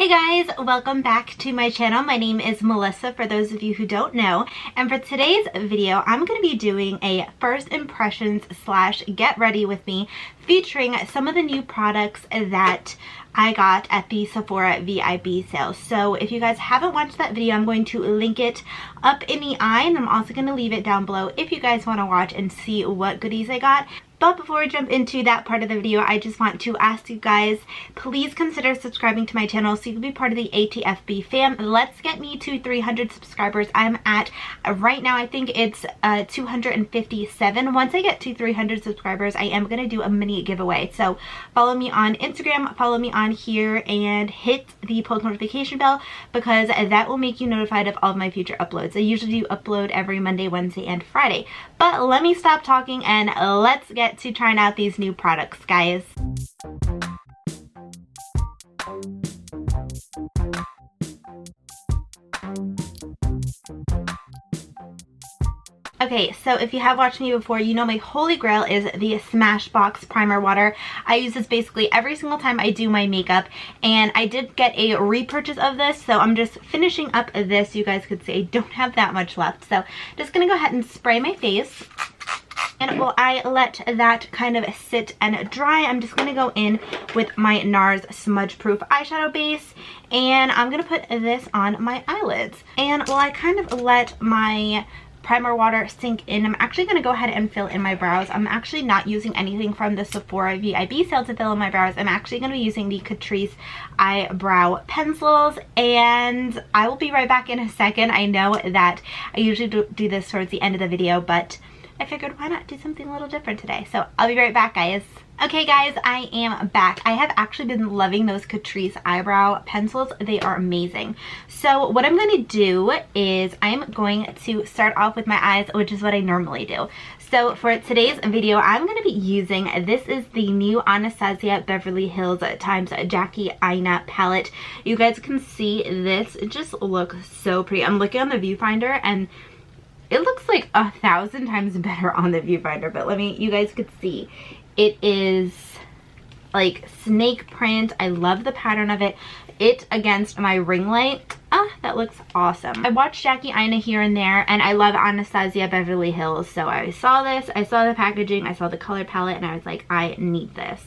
Hey guys, welcome back to my channel. My name is Melissa, for those of you who don't know. And for today's video, I'm going to be doing a first impressions / get ready with me featuring some of the new products that I got at the Sephora VIB sale. So if you guys haven't watched that video, I'm going to link it up in the eye, and I'm also going to leave it down below if you guys want to watch and see what goodies I got. But before we jump into that part of the video, I just want to ask you guys, please consider subscribing to my channel so you can be part of the ATFB fam. Let's get me to 300 subscribers. I'm at, right now, I think it's 257. Once I get to 300 subscribers, I am going to do a mini giveaway. So follow me on Instagram, follow me on here, and hit the post notification bell because that will make you notified of all of my future uploads. I usually do upload every Monday, Wednesday, and Friday. But let me stop talking and let's get to trying out these new products, guys. Okay, so if you have watched me before, you know my holy grail is the Smashbox Primer Water. I use this basically every single time I do my makeup, and I did get a repurchase of this, so I'm just finishing up this. You guys could see I don't have that much left, so just gonna go ahead and spray my face. And while I let that kind of sit and dry, I'm just going to go in with my NARS Smudge Proof eyeshadow base, and I'm going to put this on my eyelids. And while I kind of let my primer water sink in, I'm actually going to go ahead and fill in my brows. I'm actually not using anything from the Sephora VIB sale to fill in my brows. I'm actually going to be using the Catrice eyebrow pencils, and I will be right back in a second. I know that I usually do this towards the end of the video, but I figured why not do something a little different today. So I'll be right back, guys. Okay guys, I am back. I have actually been loving those Catrice eyebrow pencils. They are amazing. So what I'm going to do is I'm going to start off with my eyes, which is what I normally do. So for today's video, I'm going to be using, this is the new Anastasia Beverly Hills x Jackie Aina palette. You guys can see this. It just looks so pretty. I'm looking on the viewfinder and it looks like 1,000 times better on the viewfinder, but you guys could see. It is like snake print. I love the pattern of it. It against my ring light. That looks awesome. I watched Jackie Aina here and there, and I love Anastasia Beverly Hills. So I saw this, I saw the packaging, I saw the color palette, and I was like, I need this.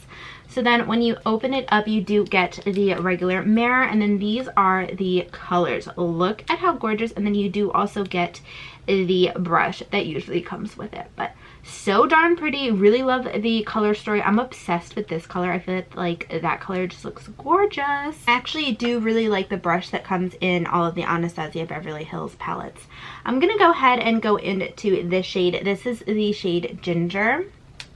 So then when you open it up, you do get the regular mirror, and then these are the colors. Look at how gorgeous. And then you do also get the brush that usually comes with it, but so darn pretty. Really love the color story. I'm obsessed with this color. I feel like that color just looks gorgeous. I actually do really like the brush that comes in all of the Anastasia Beverly Hills palettes. I'm gonna go ahead and go into this shade. This is the shade Ginger.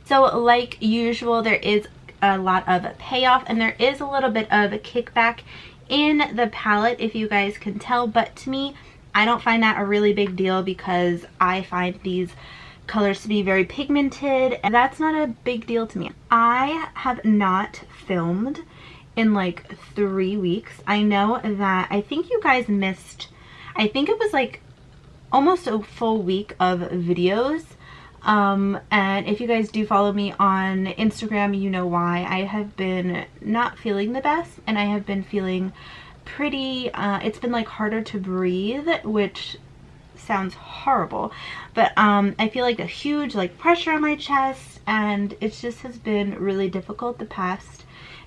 So like usual, there is a lot of payoff and there is a little bit of a kickback in the palette, if you guys can tell, but to me, I don't find that a really big deal because I find these colors to be very pigmented, and that's not a big deal to me. I have not filmed in like 3 weeks. I know that I think you guys missed, I think it was like almost a full week of videos. And if you guys do follow me on Instagram, you know why. I have been not feeling the best, and I have been feeling pretty, it's been like harder to breathe, which sounds horrible, but I feel like a huge like pressure on my chest, and it just has been really difficult the past,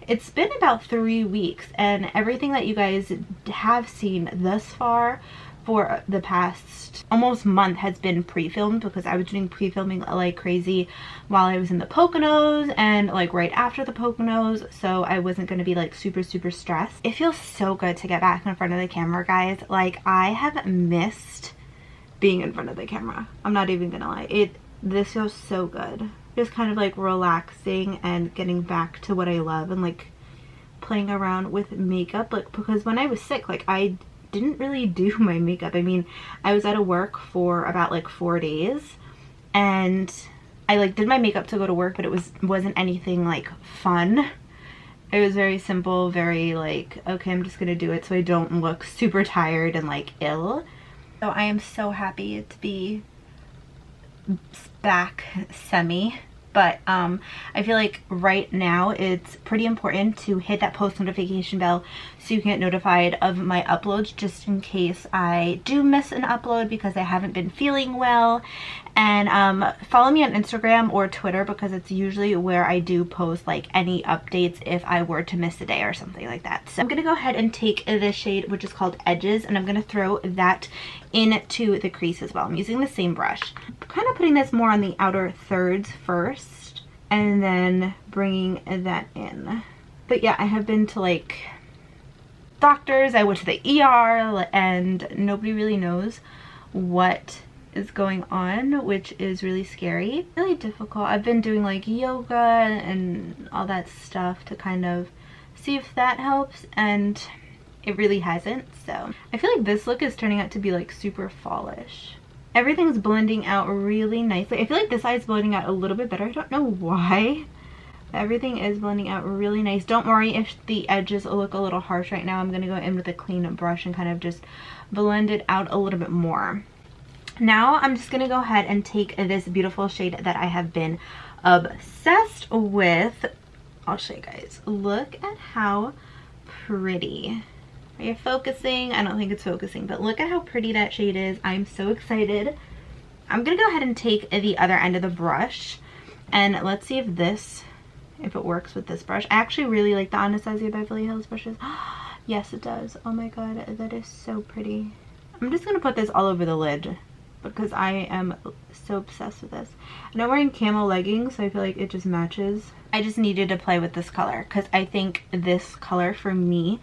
it's been about 3 weeks, and everything that you guys have seen thus far for the past almost month has been pre-filmed, because I was doing pre-filming like crazy while I was in the Poconos and like right after the Poconos, so I wasn't going to be like super stressed. It feels so good to get back in front of the camera, guys. Like, I have missed being in front of the camera. I'm not even gonna lie. This feels so good. Just kind of like relaxing and getting back to what I love, and like playing around with makeup, like, because when I was sick, like, I didn't really do my makeup. I mean, I was out of work for about like 4 days, and I like did my makeup to go to work, but it wasn't anything like fun. It was very simple, very like, okay, I'm just gonna do it so I don't look super tired and like ill. So I am so happy to be back semi, but I feel like right now it's pretty important to hit that post notification bell so you can get notified of my uploads, just in case I do miss an upload because I haven't been feeling well. And follow me on Instagram or Twitter because it's usually where I do post like any updates if I were to miss a day or something like that. So I'm gonna go ahead and take this shade, which is called Edges, and I'm gonna throw that into the crease as well. I'm using the same brush. I'm kind of putting this more on the outer thirds first and then bringing that in. But yeah, I have been to like doctors, I went to the ER, and nobody really knows what is going on, which is really scary. Really difficult. I've been doing like yoga and all that stuff to kind of see if that helps, and it really hasn't. So I feel like this look is turning out to be like super fallish. Everything's blending out really nicely. I feel like this eye is blending out a little bit better. I don't know why. Everything is blending out really nice. Don't worry if the edges look a little harsh right now. I'm going to go in with a clean brush and kind of just blend it out a little bit more. Now I'm just going to go ahead and take this beautiful shade that I have been obsessed with. I'll show you guys. Look at how pretty. Are you focusing? I don't think it's focusing, but look at how pretty that shade is. I'm so excited. I'm going to go ahead and take the other end of the brush, and let's see if it works with this brush. I actually really like the Anastasia Beverly Hills brushes. Yes, it does. Oh my god, that is so pretty. I'm just going to put this all over the lid because I am so obsessed with this. And I'm wearing camo leggings, so I feel like it just matches. I just needed to play with this color because I think this color for me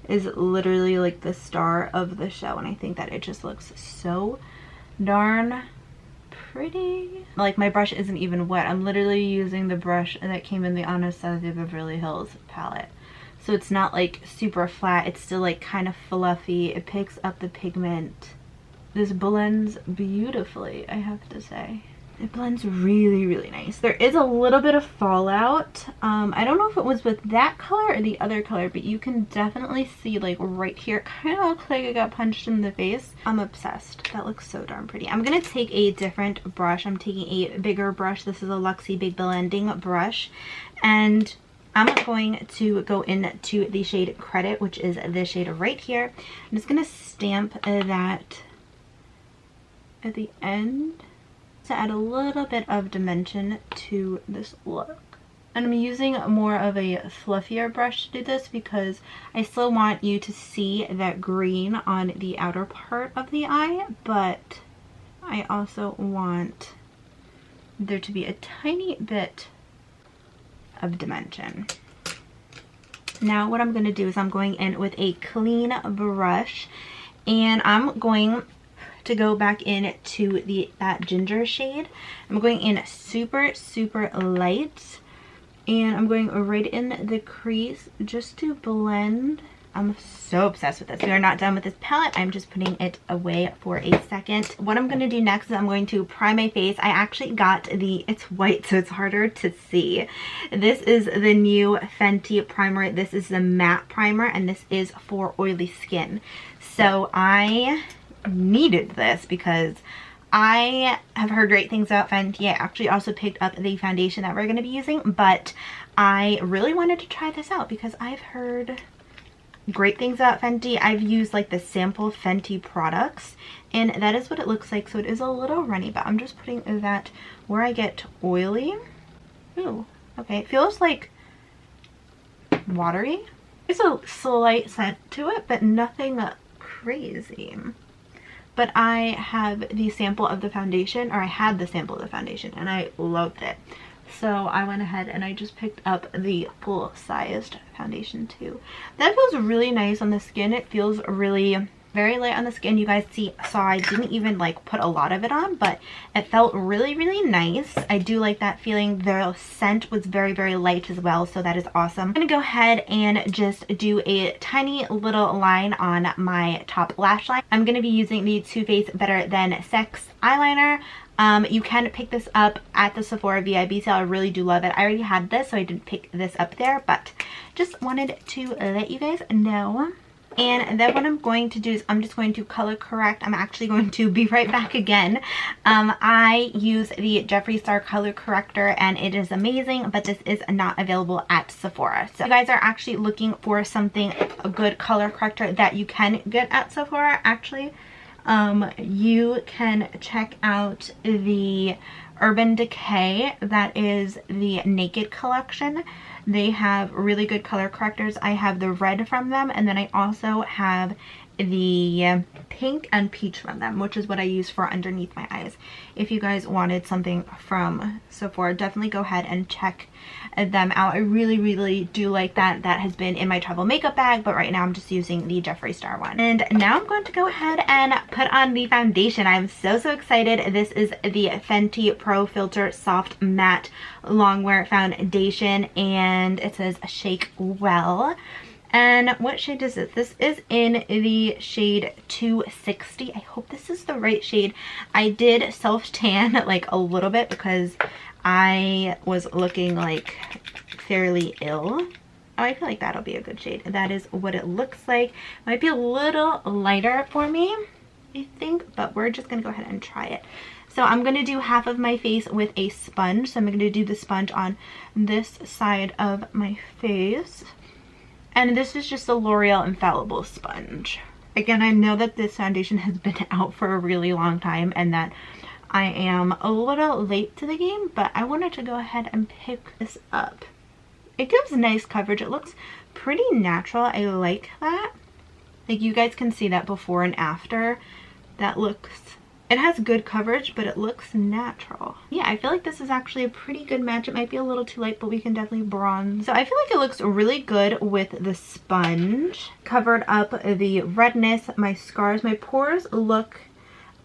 is literally like the star of the show, and I think that it just looks so darn pretty. Like, my brush isn't even wet. I'm literally using the brush that came in the Anastasia Beverly Hills palette. So it's not like super flat, it's still like kind of fluffy. It picks up the pigment. This blends beautifully, I have to say. It blends really, really nice. There is a little bit of fallout. I don't know if it was with that color or the other color, but you can definitely see like right here, it kind of looks like I got punched in the face. I'm obsessed. That looks so darn pretty. I'm going to take a different brush. I'm taking a bigger brush. This is a Luxie Big Blending brush. And I'm going to go into the shade Credit, which is this shade right here. I'm just going to stamp that at the end to add a little bit of dimension to this look. And I'm using more of a fluffier brush to do this because I still want you to see that green on the outer part of the eye, but I also want there to be a tiny bit of dimension. Now what I'm going to do is I'm going in with a clean brush, and I'm going to go back in to that ginger shade. I'm going in super light, and I'm going right in the crease just to blend. I'm so obsessed with this. We are not done with this palette. I'm just putting it away for a second. What I'm going to do next is I'm going to prime my face. I actually got it's white, so it's harder to see. This is the new Fenty primer. This is the matte primer, and this is for oily skin. So I needed this because I have heard great things about Fenty. I actually also picked up the foundation that we're going to be using, but I really wanted to try this out because I've heard great things about Fenty. I've used like the sample Fenty products, and that is what it looks like. So it is a little runny, but I'm just putting that where I get oily. Ooh, okay. It feels like watery. There's a slight scent to it, but nothing crazy. But I have the sample of the foundation, or I had the sample of the foundation, and I loved it. So I went ahead and I just picked up the full-sized foundation too. That feels really nice on the skin. It feels really very light on the skin. You guys saw I didn't even like put a lot of it on, but it felt really nice. I do like that feeling. The scent was very light as well, so that is awesome. I'm gonna go ahead and just do a tiny little line on my top lash line. I'm gonna be using the Too Faced Better Than Sex eyeliner. You can pick this up at the Sephora VIB sale. I really do love it. I already had this, so I didn't pick this up there, but just wanted to let you guys know. And then what I'm going to do is I'm just going to color correct. I'm actually going to be right back again. I use the Jeffree Star color corrector and it is amazing, but this is not available at Sephora. So if you guys are actually looking for something, a good color corrector that you can get at Sephora, actually, you can check out the Urban Decay. That is the Naked collection. They have really good color correctors. I have the red from them, and then I also have the pink and peach from them, which is what I use for underneath my eyes. If you guys wanted something from Sephora, definitely go ahead and check them out. I really do like that. That has been in my travel makeup bag, but right now I'm just using the Jeffree Star one. And now I'm going to go ahead and put on the foundation. I'm so excited. This is the Fenty Pro Filter Soft Matte Longwear Foundation, and it says shake well. And what shade is this? This is in the shade 260. I hope this is the right shade. I did self tan like a little bit because I was looking like fairly ill. Oh, I feel like that'll be a good shade. That is what it looks like. Might be a little lighter for me, I think, but we're just gonna go ahead and try it. So I'm gonna do half of my face with a sponge. So I'm gonna do the sponge on this side of my face. And this is just a L'Oreal Infallible sponge. Again, I know that this foundation has been out for a really long time and that I am a little late to the game, but I wanted to go ahead and pick this up. It gives nice coverage. It looks pretty natural. I like that. Like, you guys can see that before and after. That looks, it has good coverage, but it looks natural. Yeah, I feel like this is actually a pretty good match. It might be a little too light, but we can definitely bronze. So I feel like it looks really good with the sponge. Covered up the redness, my scars, my pores look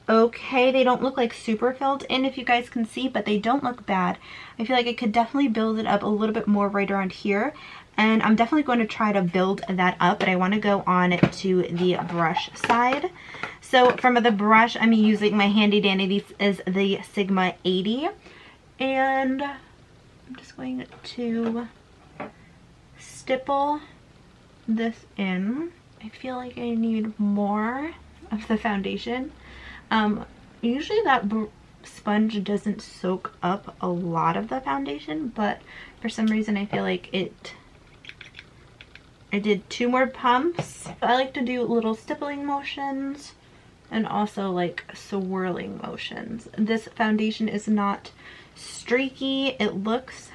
okay. They don't look like super filled in, if you guys can see, but they don't look bad. I feel like I could definitely build it up a little bit more right around here. And I'm definitely going to try to build that up, but I want to go on to the brush side. So from the brush, I'm using my handy dandy. This is the Sigma 80. And I'm just going to stipple this in. I feel like I need more of the foundation. Usually that sponge doesn't soak up a lot of the foundation, but for some reason I feel like I did 2 more pumps. I like to do little stippling motions and also like swirling motions. This foundation is not streaky. It looks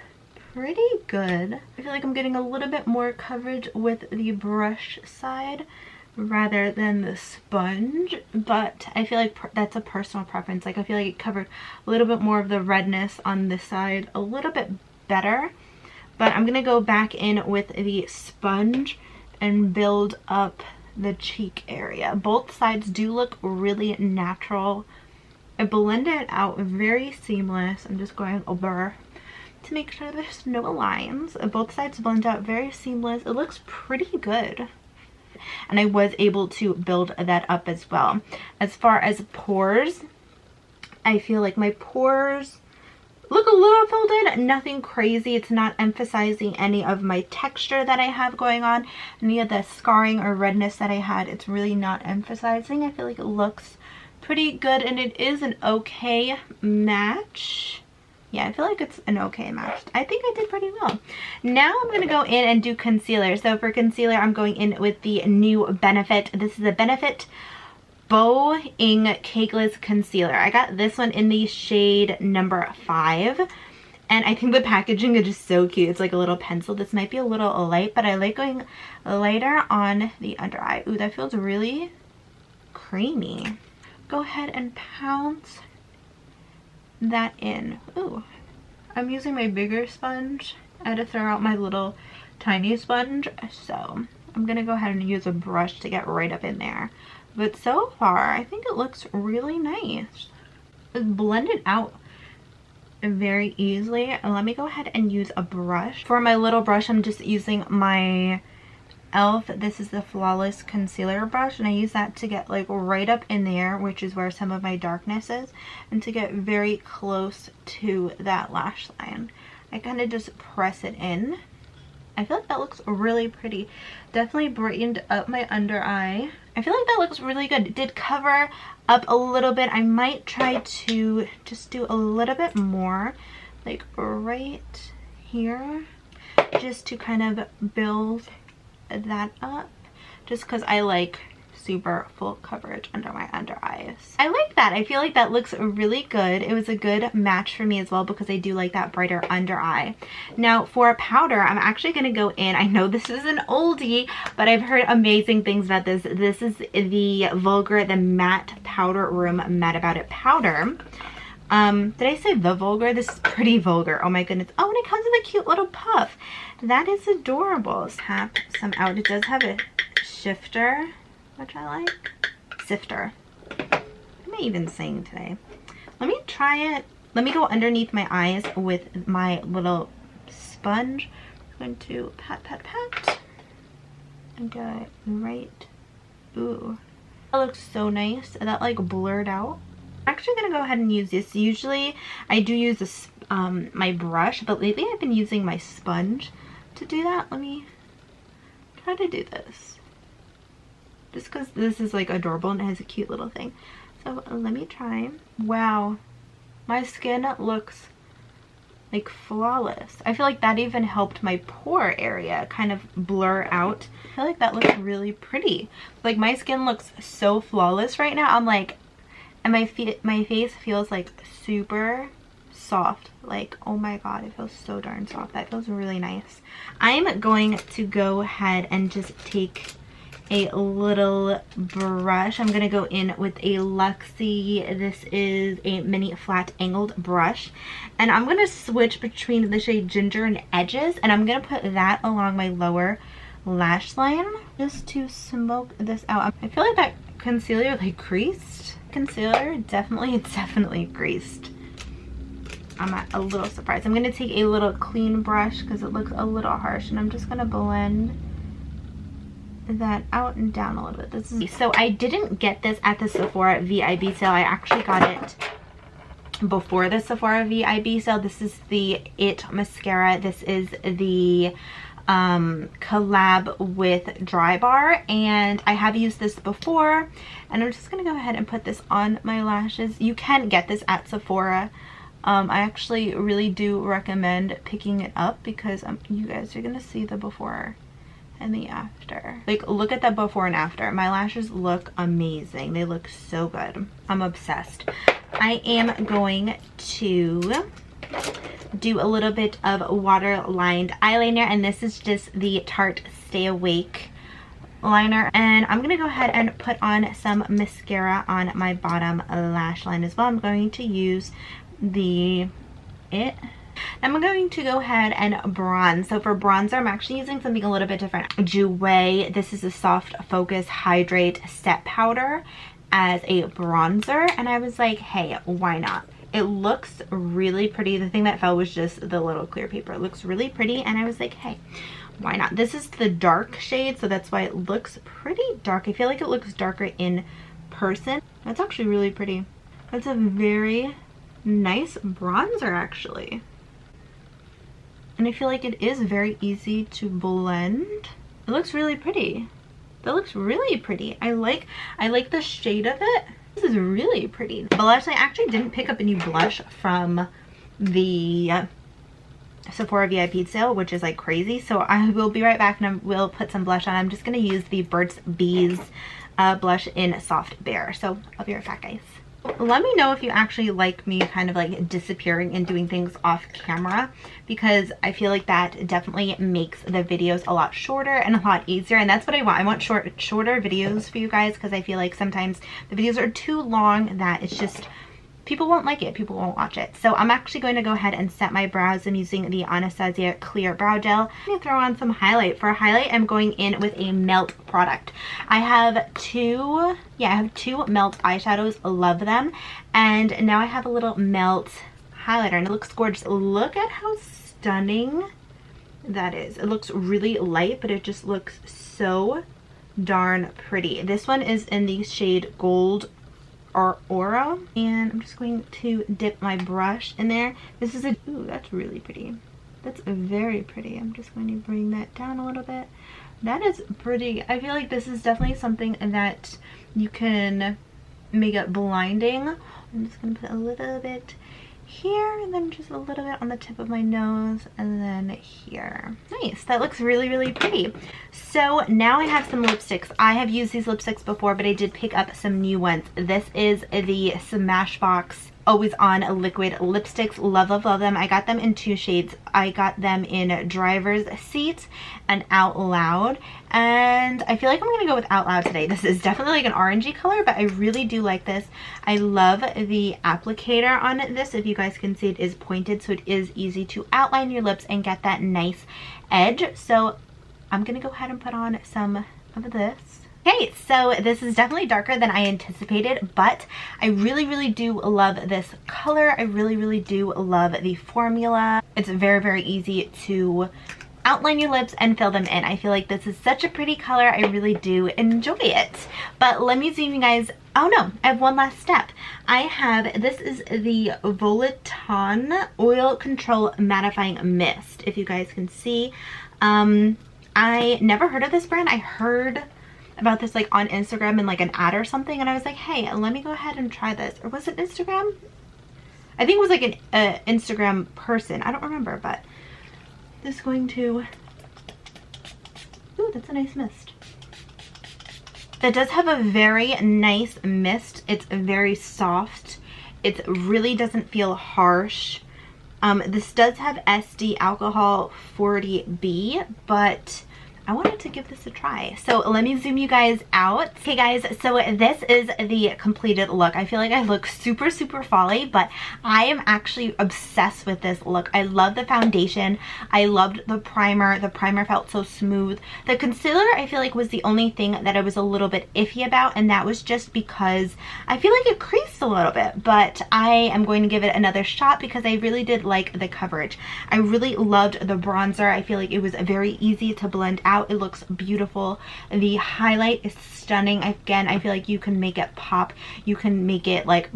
pretty good. I feel like I'm getting a little bit more coverage with the brush side rather than the sponge, but I feel like that's a personal preference. Like, I feel like it covered a little bit more of the redness on this side a little bit better. But I'm gonna go back in with the sponge and build up the cheek area. Both sides do look really natural. I blended it out very seamless. I'm just going over to make sure there's no lines. Both sides blend out very seamless. It looks pretty good. And I was able to build that up as well. As far as pores, I feel like my pores look a little filled in, nothing crazy. It's not emphasizing any of my texture that I have going on, any of the scarring or redness that I had. It's really not emphasizing. I feel like it looks pretty good, and it is an okay match. Yeah, I feel like it's an okay match. I think I did pretty well. Now I'm going to go in and do concealer. So for concealer, I'm going in with the new Benefit. This is a Benefit Bow Ing Cakeless Concealer. I got this one in the shade number 5. And I think the packaging is just so cute. It's like a little pencil. This might be a little light, but I like going lighter on the under eye. Ooh, that feels really creamy. Go ahead and pounce that in. Ooh, I'm using my bigger sponge. I had to throw out my little tiny sponge, so I'm gonna go ahead and use a brush to get right up in there. But so far, I think it looks really nice. It's blended out very easily. And let me go ahead and use a brush. For my little brush, I'm just using my e.l.f. This is the Flawless Concealer brush, and I use that to get like right up in there, which is where some of my darkness is, and to get very close to that lash line. I kind of just press it in I feel like that looks really pretty. Definitely brightened up my under eye. I feel like that looks really good. It did cover up a little bit. I might try to just do a little bit more, like right here, just to kind of build that up, just because I like super full coverage under my under eyes. I like that. I feel like that looks really good. It was a good match for me as well because I do like that brighter under eye. Now for powder, I'm actually going to go in. I know this is an oldie, but I've heard amazing things about this. This is the Vulgar, the Matte Powder Room Matte About It powder. Did I say the Vulgar? This is pretty vulgar. Oh my goodness. Oh, and it comes with a cute little puff. That is adorable. Tap some out. It does have a shifter, which I like. Sifter. What am I even saying today? Let me try it. Let me go underneath my eyes with my little sponge. I'm going to pat, pat, pat. And go right. Ooh. That looks so nice. That like blurred out. I'm actually going to go ahead and use this. Usually I do use this, my brush, but lately I've been using my sponge to do that. Let me try to do this. Just because this is like adorable and it has a cute little thing. So let me try. Wow. My skin looks like flawless. I feel like that even helped my pore area kind of blur out. I feel like that looks really pretty. Like my skin looks so flawless right now. I'm like, and my face feels like super soft. Like, oh my god, it feels so darn soft. That feels really nice. I'm going to go ahead and just take a little brush. I'm gonna go in with a Luxie. This is a mini flat angled brush, and I'm gonna switch between the shade Ginger and Edges, and I'm gonna put that along my lower lash line just to smoke this out. I feel like that concealer like creased. Concealer definitely creased. I'm a little surprised. I'm gonna take a little clean brush because it looks a little harsh, and I'm just gonna blend that out and down a little bit. This is, so I didn't get this at the Sephora VIB sale. I actually got it before the Sephora VIB sale. This is the It mascara. This is the collab with Dry Bar, and I have used this before, and I'm just gonna go ahead and put this on my lashes. You can get this at Sephora. I actually really do recommend picking it up because you guys are gonna see the before and the after. Like, look at that before and after. My lashes look amazing. They look so good. I'm obsessed. I am going to do a little bit of water-lined eyeliner, and this is just the Tarte Stay Awake liner, and I'm gonna go ahead and put on some mascara on my bottom lash line as well. I'm going to use the I'm going to go ahead and bronze. So for bronzer, I'm actually using something a little bit different. Jouer, this is a Soft Focus Hydrate Set Powder as a bronzer, and I was like, hey, why not? It looks really pretty. The thing that fell was just the little clear paper. It looks really pretty, and I was like, hey, why not? This is the dark shade, so that's why it looks pretty dark. I feel like it looks darker in person. That's actually really pretty. That's a very nice bronzer, actually. And I feel like it is very easy to blend. It looks really pretty. That looks really pretty. I like the shade of it. This is really pretty. Blush, I actually didn't pick up any blush from the Sephora VIP sale, which is like crazy. So I will be right back and I will put some blush on. I'm just gonna use the Burt's Bees blush in Soft Bear. So I'll be right back, guys. Let me know if you actually like me kind of like disappearing and doing things off camera, because I feel like that definitely makes the videos a lot shorter and a lot easier, and that's what I want. I want shorter videos for you guys, because I feel like sometimes the videos are too long that it's just, people won't like it, people won't watch it. So I'm actually going to go ahead and set my brows. I'm using the Anastasia Clear Brow Gel. I'm going to throw on some highlight. For a highlight, I'm going in with a Melt product. I have two Melt eyeshadows, love them. And now I have a little Melt highlighter, and it looks gorgeous. Look at how stunning that is. It looks really light, but it just looks so darn pretty. This one is in the shade Gold or Aura, and I'm just going to dip my brush in there. This is ooh, that's really pretty. That's very pretty. I'm just going to bring that down a little bit. That is pretty. I feel like this is definitely something that you can make it blinding. I'm just going to put a little bit here, and then just a little bit on the tip of my nose, and then here. Nice. That looks really, really pretty. So now I have some lipsticks. I have used these lipsticks before, but I did pick up some new ones. This is the Smashbox Always On liquid lipsticks. Love, love, love them. I got them in 2 shades. I got them in Driver's Seat and Out Loud, and I feel like I'm gonna go with Out Loud today. This is definitely like an orangey color, but I really do like this. I love the applicator on this. If you guys can see, it is pointed, so it is easy to outline your lips and get that nice edge. So I'm gonna go ahead and put on some of this. Okay, so this is definitely darker than I anticipated, but I really, really do love this color. I really, really do love the formula. It's very, very easy to outline your lips and fill them in. I feel like this is such a pretty color. I really do enjoy it. But let me zoom you guys. Oh no, I have one last step. I have, this is the Volaton Oil Control Mattifying Mist, if you guys can see. I never heard of this brand. I heard about this like on Instagram and like an ad or something, and I was like, hey, let me go ahead and try this. Or was it Instagram? I think it was like an Instagram person. I don't remember, but this is going to, ooh, that's a nice mist. It does have a very nice mist. It's very soft. It really doesn't feel harsh. This does have SD alcohol 40B, but I wanted to give this a try. So let me zoom you guys out. Okay guys, so this is the completed look. I feel like I look super, super folly, but I am actually obsessed with this look. I love the foundation. I loved the primer. The primer felt so smooth. The concealer, I feel like, was the only thing that I was a little bit iffy about, and that was just because I feel like it creased a little bit, but I am going to give it another shot because I really did like the coverage. I really loved the bronzer. I feel like it was very easy to blend out. It looks beautiful. The highlight is stunning. Again, I feel like you can make it pop. You can make it like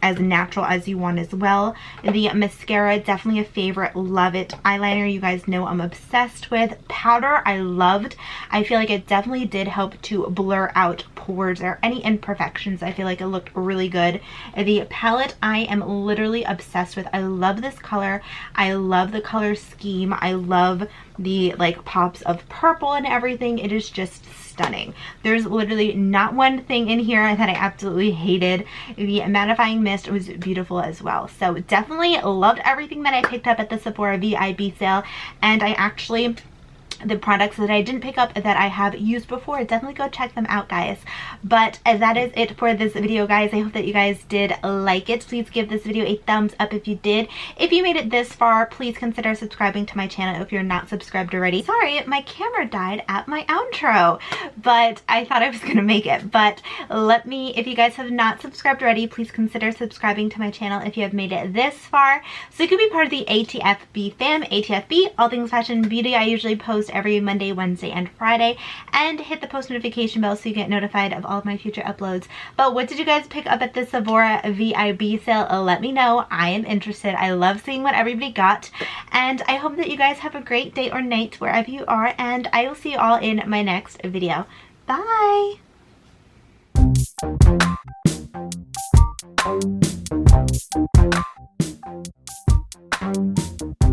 as natural as you want as well. The mascara, definitely a favorite. Love it. Eyeliner, you guys know I'm obsessed with. Powder, I loved. I feel like it definitely did help to blur out pores or any imperfections. I feel like it looked really good. The palette, I am literally obsessed with. I love this color. I love the color scheme. I love the like pops of purple and everything. It is just stunning. There's literally not one thing in here that I absolutely hated. The mattifying mist was beautiful as well. So definitely loved everything that I picked up at the Sephora VIB sale, and I actually, the products that I didn't pick up that I have used before, definitely go check them out, guys. But that is it for this video, guys. I hope that you guys did like it. Please give this video a thumbs up if you did. If you made it this far, please consider subscribing to my channel if you're not subscribed already. Sorry, my camera died at my outro, but I thought I was gonna make it. But let me, if you guys have not subscribed already, please consider subscribing to my channel if you have made it this far, so you can be part of the ATFB fam. ATFB, all things fashion and beauty. I usually post every Monday, Wednesday, and Friday, and hit the post notification bell so you get notified of all of my future uploads. But what did you guys pick up at the Sephora VIB sale? Let me know. I am interested. I love seeing what everybody got, and I hope that you guys have a great day or night wherever you are, and I will see you all in my next video. Bye!